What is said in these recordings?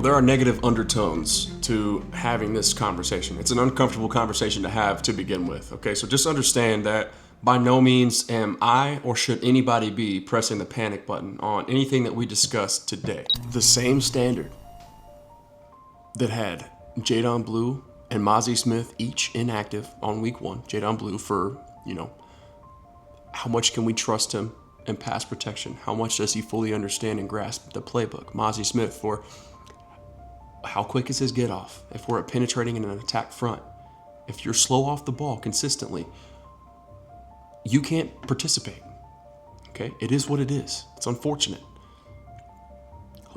Well, there are negative undertones to having this conversation. It's an uncomfortable conversation to have to begin with, okay? So just understand that by no means am I or should anybody be pressing the panic button on anything that we discussed today. The same standard that had Jaydon Blue and Mazi Smith each inactive on week 1. Jaydon Blue for, how much can we trust him in pass protection? How much does he fully understand and grasp the playbook? Mazi Smith for how quick is his get off? If we're penetrating in an attack front, if you're slow off the ball consistently, you can't participate. Okay? It is what it is. It's unfortunate.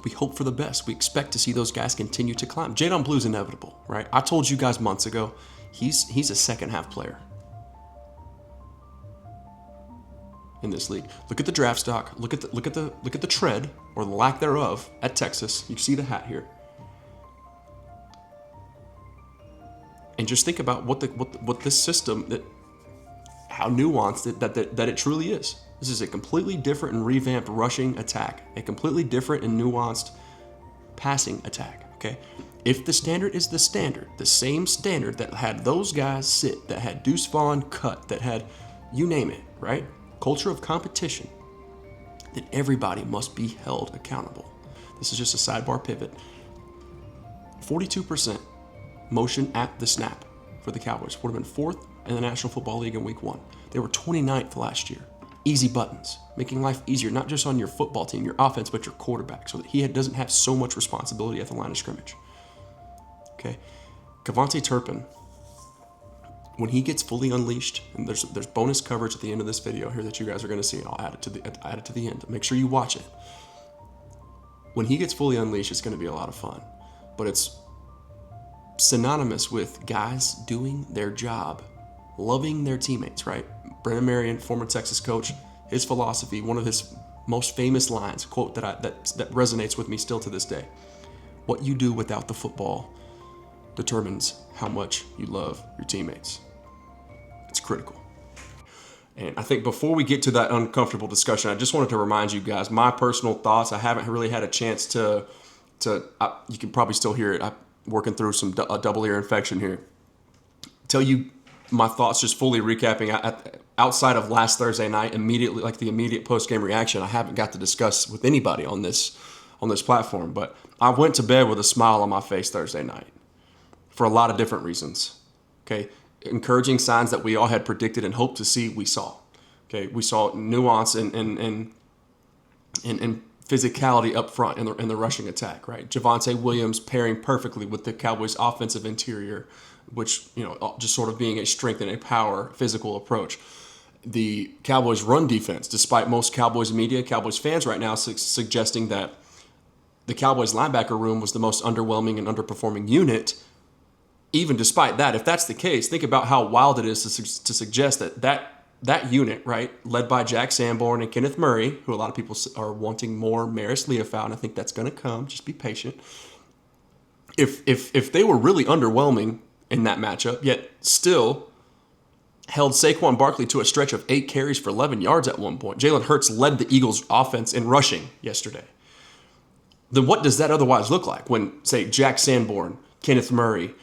We hope for the best. We expect to see those guys continue to climb. Jaydon Blue's inevitable, right? I told you guys months ago, he's a second half player in this league. Look at the draft stock. Look at the tread or the lack thereof at Texas. You see the hat here. And just think about what this system, how nuanced that it truly is. This is a completely different and revamped rushing attack, a completely different and nuanced passing attack, okay? If the standard is the standard, the same standard that had those guys sit, that had Deuce Vaughn cut, that had you name it, right? Culture of competition, then everybody must be held accountable. This is just a sidebar pivot. 42% motion at the snap for the Cowboys. Would have been 4th in the National Football League in week 1. They were 29th last year. Easy buttons, making life easier, not just on your football team, your offense, but your quarterback, so that he doesn't have so much responsibility at the line of scrimmage. Okay, Kevontae Turpin, when he gets fully unleashed, and there's bonus coverage at the end of this video here that you guys are going to see. I'll add it to the end. Make sure you watch it. When he gets fully unleashed, it's going to be a lot of fun, but it's synonymous with guys doing their job, loving their teammates, right? Brennan Marion, former Texas coach, his philosophy, one of his most famous lines, quote that resonates with me still to this day. What you do without the football determines how much you love your teammates. It's critical. And I think before we get to that uncomfortable discussion, I just wanted to remind you guys, my personal thoughts. I haven't really had a chance to you can probably still hear it. I'm working through a double ear infection here. Tell you my thoughts, just fully recapping. Outside of last Thursday night, immediately, like the immediate post-game reaction, I haven't got to discuss with anybody on this platform. But I went to bed with a smile on my face Thursday night for a lot of different reasons. Okay, encouraging signs that we all had predicted and hoped to see, we saw. Okay, we saw nuance and physicality up front in the rushing attack. Right, Javonte Williams pairing perfectly with the Cowboys' offensive interior, which, just sort of being a strength and a power physical approach. The Cowboys' run defense, despite most Cowboys media, Cowboys fans right now suggesting that the Cowboys' linebacker room was the most underwhelming and underperforming unit, even despite that, if that's the case, think about how wild it is to suggest that unit, right, led by Jack Sanborn and Kenneth Murray, who a lot of people are wanting more Maris Leofau, and I think that's going to come. Just be patient. If they were really underwhelming in that matchup, yet still held Saquon Barkley to a stretch of 8 carries for 11 yards at one point. Jalen Hurts led the Eagles' offense in rushing yesterday. Then what does that otherwise look like when, say, Jack Sanborn, Kenneth Murray,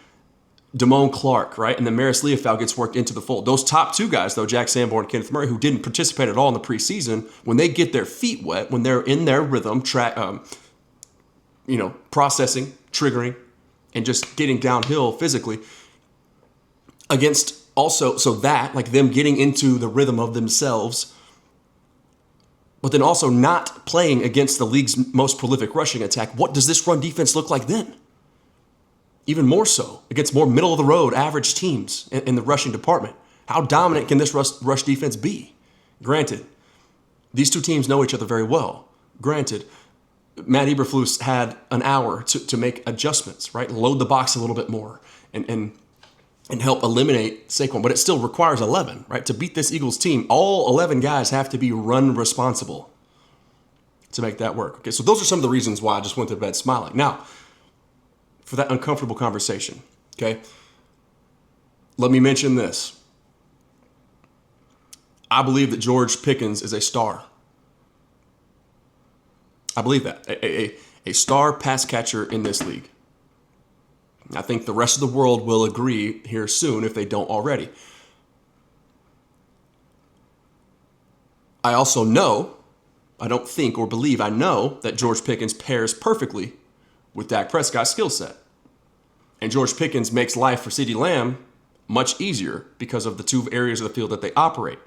Damone Clark, right, and then Maris Leofau gets worked into the fold? Those top 2 guys, though, Jack Sanborn and Kenneth Murray, who didn't participate at all in the preseason, when they get their feet wet, when they're in their rhythm, processing, triggering, and just getting downhill physically against also, so that, like them getting into the rhythm of themselves, but then also not playing against the league's most prolific rushing attack. What does this run defense look like then? Even more so against more middle-of-the-road average teams in the rushing department. How dominant can this rush defense be? Granted, these two teams know each other very well. Granted, Matt Eberflus had an hour to make adjustments, right? Load the box a little bit more and help eliminate Saquon. But it still requires 11, right? To beat this Eagles team, all 11 guys have to be run responsible to make that work. Okay, so those are some of the reasons why I just went to bed smiling. Now, for that uncomfortable conversation, okay, let me mention this. I believe that George Pickens is a star. I believe that. a star pass catcher in this league. I think the rest of the world will agree here soon if they don't already. I also know, I don't think or believe, I know that George Pickens pairs perfectly with Dak Prescott's skill set. And George Pickens makes life for CeeDee Lamb much easier because of the two areas of the field that they operate.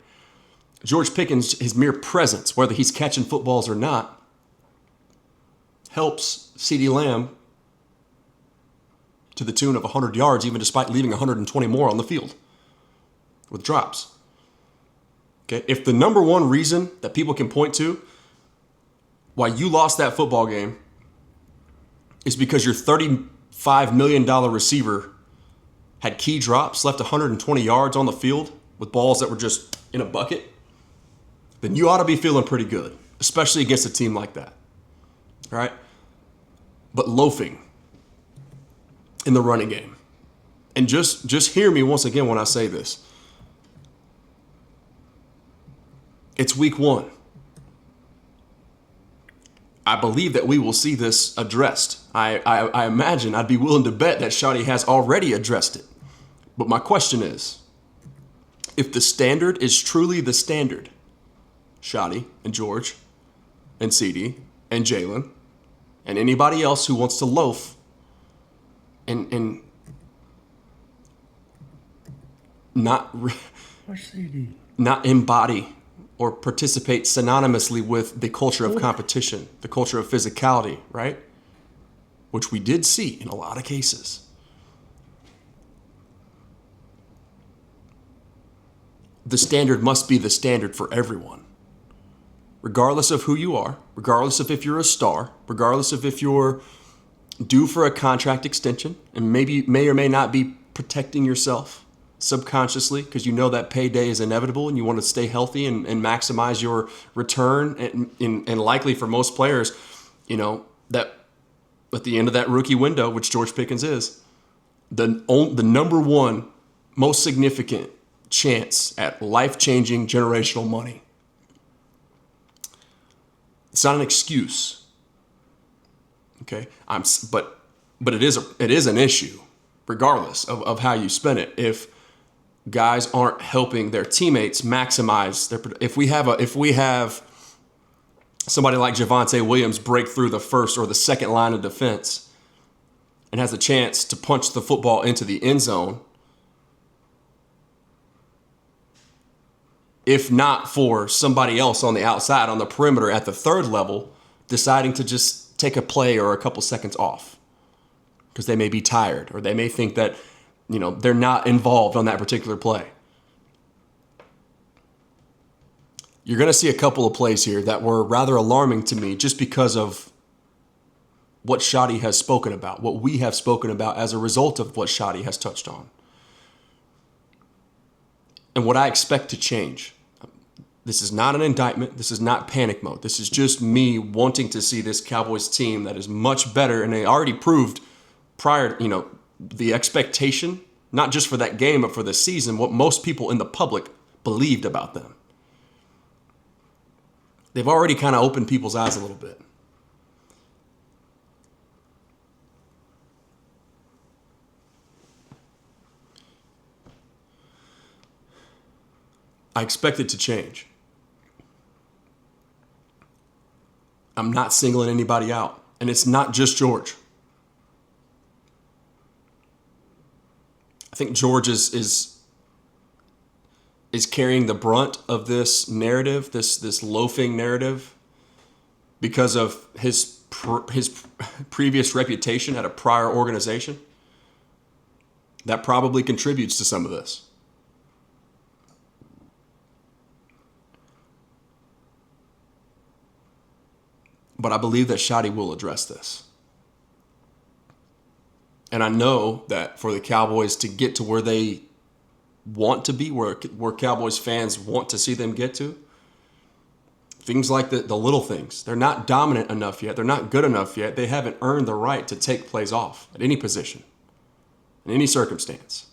George Pickens, his mere presence, whether he's catching footballs or not, helps CeeDee Lamb to the tune of 100 yards, even despite leaving 120 more on the field with drops. Okay, if the number one reason that people can point to why you lost that football game is because your $35 million receiver had key drops, left 120 yards on the field with balls that were just in a bucket, then you ought to be feeling pretty good, especially against a team like that. All right? But loafing in the running game. And just hear me once again when I say this. It's week 1. I believe that we will see this addressed. I imagine, I'd be willing to bet that Schotty has already addressed it. But my question is, if the standard is truly the standard, Schotty and George and CeeDee and Jalen and anybody else who wants to loaf and not embody or participate synonymously with the culture of competition, the culture of physicality, right? Which we did see in a lot of cases. The standard must be the standard for everyone. Regardless of who you are, regardless of if you're a star, regardless of if you're due for a contract extension and may or may not be protecting yourself subconsciously because you know that payday is inevitable and you want to stay healthy and maximize your return. And likely for most players, you know, that at the end of that rookie window, which George Pickens is, the number one most significant chance at life-changing generational money. It's not an excuse. Okay? But it is an issue, regardless of how you spin it. If guys aren't helping their teammates maximize their, if we have somebody like Javonte Williams break through the first or the second line of defense and has a chance to punch the football into the end zone, if not for somebody else on the outside on the perimeter at the third level deciding to just take a play or a couple seconds off because they may be tired or they may think that, you know, they're not involved on that particular play. You're going to see a couple of plays here that were rather alarming to me just because of what Schotty has spoken about, what we have spoken about as a result of what Schotty has touched on. And what I expect to change. This is not an indictment. This is not panic mode. This is just me wanting to see this Cowboys team that is much better. And they already proved prior, you know, the expectation, not just for that game, but for the season, what most people in the public believed about them. They've already kind of opened people's eyes a little bit. I expect it to change. I'm not singling anybody out. And it's not just George. I think George is carrying the brunt of this narrative, this loafing narrative, because of his previous reputation at a prior organization. That probably contributes to some of this. But I believe that Schotty will address this. And I know that for the Cowboys to get to where they want to be, where Cowboys fans want to see them get to, things like the little things, they're not dominant enough yet. They're not good enough yet. They haven't earned the right to take plays off at any position, in any circumstance.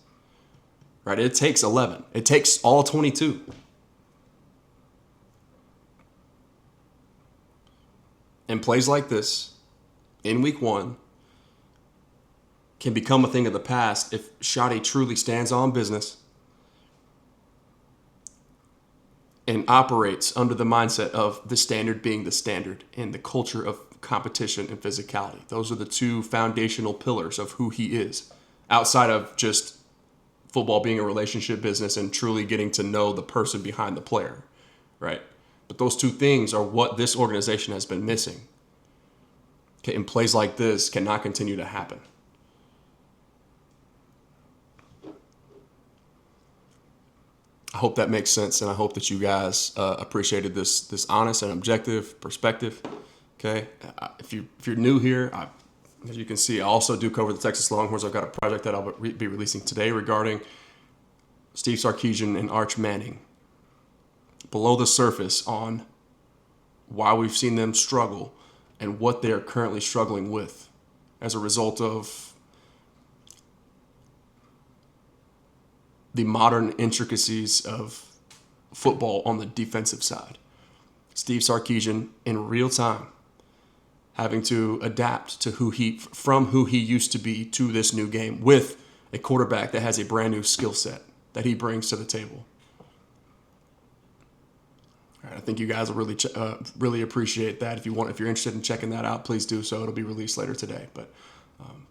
Right? It takes 11. It takes all 22. And plays like this in week 1 can become a thing of the past if Schotty truly stands on business and operates under the mindset of the standard being the standard and the culture of competition and physicality. Those are the 2 foundational pillars of who he is, outside of just football being a relationship business and truly getting to know the person behind the player, right? But those 2 things are what this organization has been missing. Okay, and plays like this cannot continue to happen. I hope that makes sense, and I hope that you guys appreciated this honest and objective perspective. Okay, if you're new here, as you can see, I also do cover the Texas Longhorns. I've got a project that I'll be releasing today regarding Steve Sarkisian and Arch Manning. Below the surface on why we've seen them struggle and what they are currently struggling with as a result of the modern intricacies of football on the defensive side. Steve Sarkisian in real time having to adapt to who he used to be to this new game with a quarterback that has a brand new skill set that he brings to the table. All right, I think you guys will really appreciate that. If you're interested in checking that out, please do so. It'll be released later today. But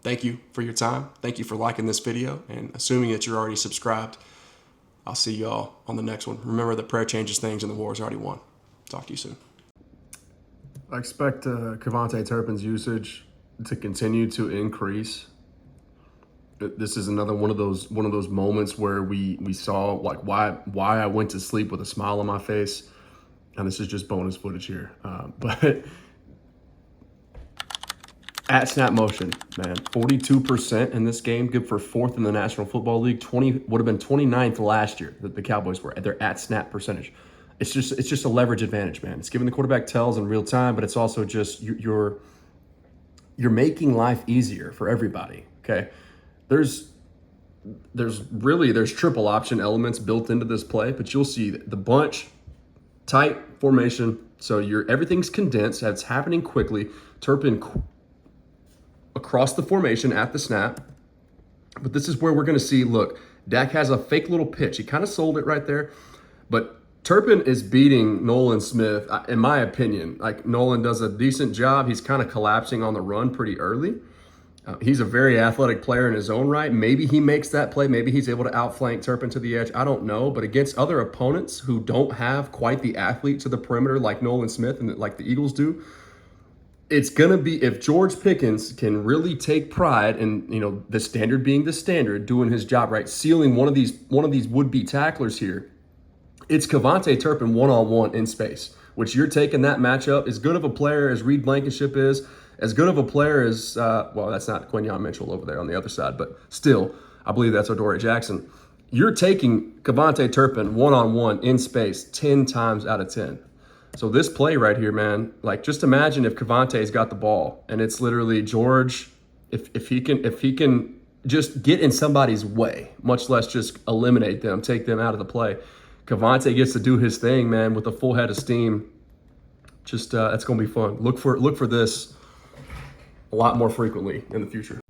thank you for your time. Thank you for liking this video. And assuming that you're already subscribed, I'll see y'all on the next one. Remember that prayer changes things and the war is already won. Talk to you soon. I expect KaVontae Turpin's usage to continue to increase. This is another one of those moments where we saw like why I went to sleep with a smile on my face. And this is just bonus footage here. But at snap motion, man, 42% in this game, good for 4th in the National Football League. Would have been 29th last year that the Cowboys were at their at snap percentage. It's just a leverage advantage, man. It's giving the quarterback tells in real time, but it's also just you're making life easier for everybody. Okay, there's triple option elements built into this play, but you'll see the bunch, tight formation. So everything's condensed. It's happening quickly. Turpin across the formation at the snap. But this is where we're going to see, look, Dak has a fake little pitch. He kind of sold it right there. But Turpin is beating Nolan Smith, in my opinion. Like, Nolan does a decent job. He's kind of collapsing on the run pretty early. He's a very athletic player in his own right. Maybe he makes that play. Maybe he's able to outflank Turpin to the edge. I don't know. But against other opponents who don't have quite the athlete to the perimeter like Nolan Smith and like the Eagles do, it's going to be, if George Pickens can really take pride in, the standard being the standard, doing his job right, sealing one of these would-be tacklers here, it's KaVontae Turpin one-on-one in space, which you're taking that matchup. As good of a player as Reed Blankenship is, as good of a player as, that's not Quinyon Mitchell over there on the other side, but still, I believe that's Adoree Jackson. You're taking KaVontae Turpin one-on-one in space 10 times out of 10. So this play right here, man, like, just imagine if KaVontae's got the ball and it's literally George, if he can just get in somebody's way, much less just eliminate them, take them out of the play. KaVontae gets to do his thing, man, with a full head of steam. Just that's going to be fun. Look for this a lot more frequently in the future.